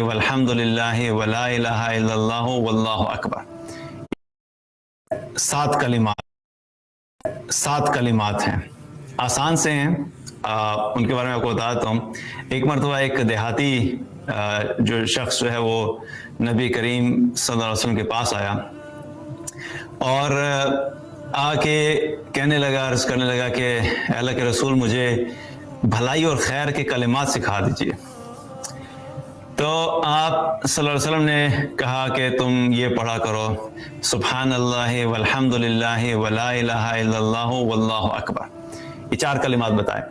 वल्हम्दुलिल्लाह वला इलाहा इल्लल्लाह वल्लाहु अकबर। 7 कलिमात हैं, आसान से हैं। उनके बारे में आपको बताता हूँ। एक मरतबा एक देहाती जो शख्स जो है वो नबी करीम सल्लल्लाहु अलैहि वसल्लम के पास आया और आके कहने लगा, अर्ज़ करने लगा कि अल्लाह के रसूल मुझे भलाई और खैर के कलिमात सिखा दीजिए। तो आप सल्लल्लाहु अलैहि वसल्लम ने कहा कि तुम ये पढ़ा करो, सुभान अल्लाह वल्हम्दुलिल्लाह वला इलाहा इल्लल्लाह वल्लाहु अकबर। ये 4 कलिमात बताए,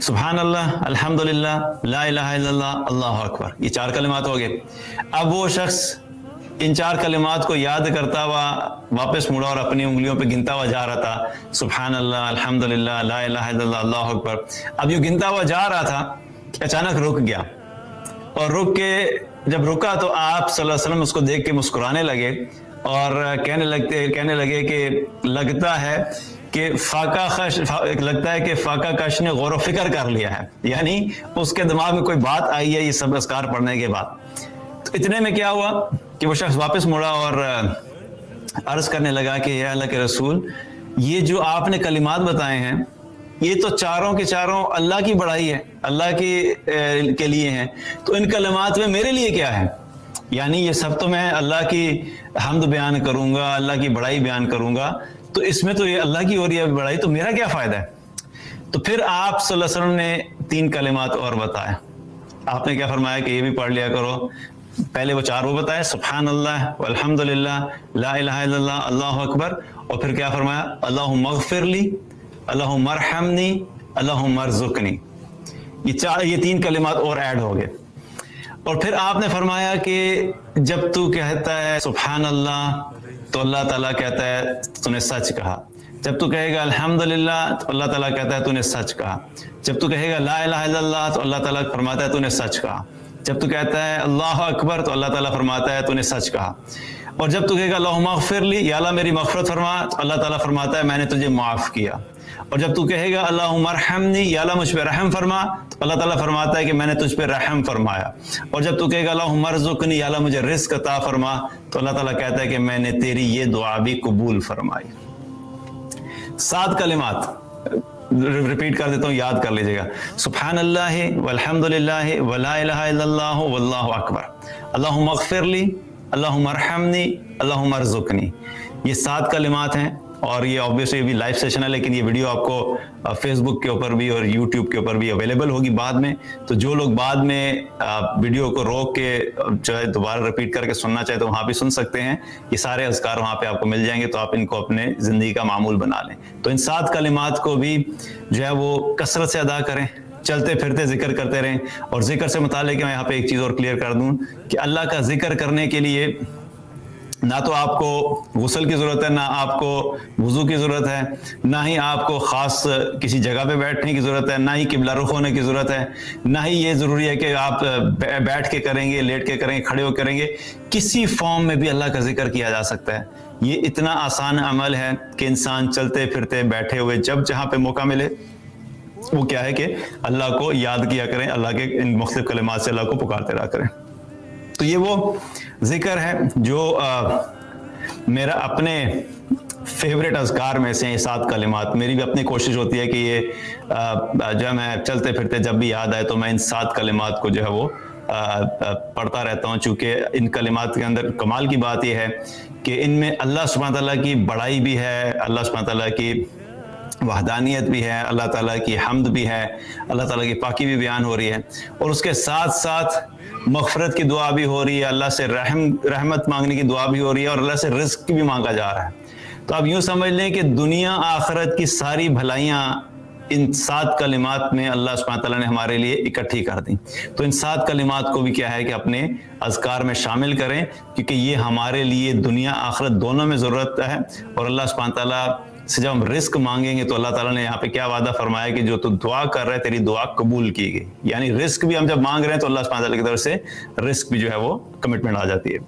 सुभान अल्लाह, अल्हम्दुलिल्लाह, ला इलाहा इल्लल्लाह, अल्लाहु अकबर। ये 4 कलिमात हो गए। अब वो शख्स इन 4 कलिमात को याद करता हुआ वापस मुड़ा और अपनी उंगलियों पे गिनता हुआ जा रहा था, सुभान अल्लाह, अल्हम्दुलिल्लाह, ला इलाहा इल्लल्लाह, अल्लाहु अकबर। अब यूं गिनता हुआ जा रहा था कि अचानक रुक गया, और रुक के जब रुका तो आप सल्लल्लाहु अलैहि वसल्लम उसको देख के मुस्कुराने लगे और कहने लगे कि लगता है कि लगता है कि फाका कश ने गौर फिक्र कर लिया है, यानी उसके दिमाग में कोई बात आई है ये सब अस्कार पढ़ने के बाद। तो इतने में क्या हुआ कि वो शख्स वापस मुड़ा और अर्ज करने लगा कि या अल्लाह के रसूल, ये जो आपने कलिमात बताए हैं ये तो चारों के चारों अल्लाह की बड़ाई है, अल्लाह के लिए हैं, तो इन कलिमात में मेरे लिए क्या है? यानी ये सब तो मैं अल्लाह की हम्द बयान करूंगा, अल्लाह की बड़ाई बयान करूंगा, तो इसमें तो ये अल्लाह की हो रही है बड़ाई, तो मेरा क्या फायदा है? तो फिर आप सल्लल्लाहु अलैहि वसल्लम ने 3 कलिमात और बताए। आपने क्या फरमाया कि ये भी पढ़ लिया करो। पहले वो 4 वो बताए, सुभान अल्लाह वल्हम्दुलिल्लाह ला इलाहा इल्लल्लाह अल्लाहु अकबर, और फिर क्या फरमाया, अल्लाहुम्मा अग़फ़िरली, अल्लाहुम्मा अरहमनी, अल्लाहुम्मा अर्ज़ुक़नी। ये 3 कलिमात और ऐड हो गए। और फिर आपने फरमाया कि जब तू कहता है सुभान अल्लाह तो अल्लाह ताला कहता है तूने सच कहा, जब तू कहेगा अल्हम्दुलिल्लाह तो अल्लाह ताला कहता है तूने सच कहा, जब तू कहेगा ला इलाहा इल्लल्लाह तो अल्लाह ताला फरमाता है तूने सच कहा, जब तू कहता है अल्लाहु अकबर तो अल्लाह ताला फरमाता है तूने सच कहा, और जब तू कहेगा अल्लाहुम्मा अग़फ़िरली, या अल्लाह मेरी मग़फ़िरत फरमा, तो अल्लाह ताला फरमाता है मैंने तुझे माफ़ किया, और जब तू कहेगा अल्लाहुम्मा अरहमनी, या अल्लाह मुझ पे रहम फरमा, तो अल्लाह ताला फरमाता है कि मैंने तुझ पे रहम फरमाया, और जब तू कहेगा अल्लाहुम्मा अर्ज़ुक़नी, या अल्लाह मुझे रिज़्क़ अता फरमा, तो अल्लाह ताला कहता है कि मैंने तेरी ये दुआ भी कबूल फरमाई। 7 कलिमात रिपीट कर देता हूँ, याद कर लीजिएगा। सुभान अल्लाह वल्हम्दुलिल्लाह वला इलाहा इल्लल्लाह वल्लाहु अकबर, अल्लाहुम्मा अग़फ़िरली, अल्लाहुम्मा अरहमनी, अल्लाहुम्मा अर्ज़ुक़नी। ये 7 कलिमात हैं, और ये ऑब्वियसली भी लाइव सेशन है, लेकिन ये वीडियो आपको फेसबुक के ऊपर भी और यूट्यूब के ऊपर भी अवेलेबल होगी बाद में। तो जो लोग बाद में वीडियो को रोक के चाहे दोबारा रिपीट करके सुनना चाहे तो वहाँ भी सुन सकते हैं। ये सारे अज़कार वहाँ पे आपको मिल जाएंगे, तो आप इनको अपने ज़िंदगी का मामूल बना लें। तो इन 7 कलिमात को भी जो है वो कसरत से अदा करें, चलते फिरते जिक्र करते रहें। और जिक्र से मुताल्लिक़ मैं यहाँ पे एक चीज़ और क्लियर कर दूँ कि अल्लाह का जिक्र करने के लिए ना तो आपको गुस्ल की ज़रूरत है, ना आपको वुज़ू की ज़रूरत है, ना ही आपको ख़ास किसी जगह पे बैठने की ज़रूरत है, ना ही किबला रुख होने की ज़रूरत है, ना ही ये ज़रूरी है कि आप बैठ के करेंगे, लेट के करेंगे, खड़े होकर करेंगे। किसी फॉर्म में भी अल्लाह का जिक्र किया जा सकता है। ये इतना आसान अमल है कि इंसान चलते फिरते बैठे हुए जब जहाँ पे मौका मिले वो क्या है कि अल्लाह को याद किया करें, अल्लाह के इन मुख्तलिफ कलिमात से अल्लाह को पुकारते रहा करें। तो ये वो जिक्र है जो मेरा अपने फेवरेट अज़कार में से 7 कलिमात। मेरी भी अपनी कोशिश होती है कि ये जो है मैं चलते फिरते जब भी याद आए तो मैं इन 7 कलिमात को जो है वो पढ़ता रहता हूँ, चूँकि इन कलिमात के अंदर कमाल की बात यह है कि इनमें अल्लाह सुब्हान ताला की बड़ाई भी है, अल्लाह सुब्हान ताला की वहदानियत भी है, अल्लाह ताला की हम्द भी है, अल्लाह ताला की पाकी भी बयान हो रही है, और उसके साथ साथ मग़फ़िरत की दुआ भी हो रही है, अल्लाह से रहमत मांगने की दुआ भी हो रही है, और अल्लाह से रिज़्क़ भी मांगा जा रहा है। तो आप यूँ समझ लें कि दुनिया आखिरत की सारी भलाइयाँ इन 7 कलिमात में अल्लाह सुब्हानहू तआला ने हमारे लिए इकट्ठी कर दी। तो इन 7 कलिमात को भी क्या है कि अपने अज़कार में शामिल करें, क्योंकि ये हमारे लिए दुनिया आखिरत दोनों में ज़रूरत है। और अल्लाह सुब्हानहू तआला से जब हम रिस्क मांगेंगे तो अल्लाह ताला ने यहाँ पे क्या वादा फरमाया कि जो तू दुआ कर रहा है तेरी दुआ कबूल की गई। यानी रिस्क भी हम जब मांग रहे हैं तो अल्लाह सुब्हानहू तआला की तरफ से रिस्क भी जो है वो कमिटमेंट आ जाती है।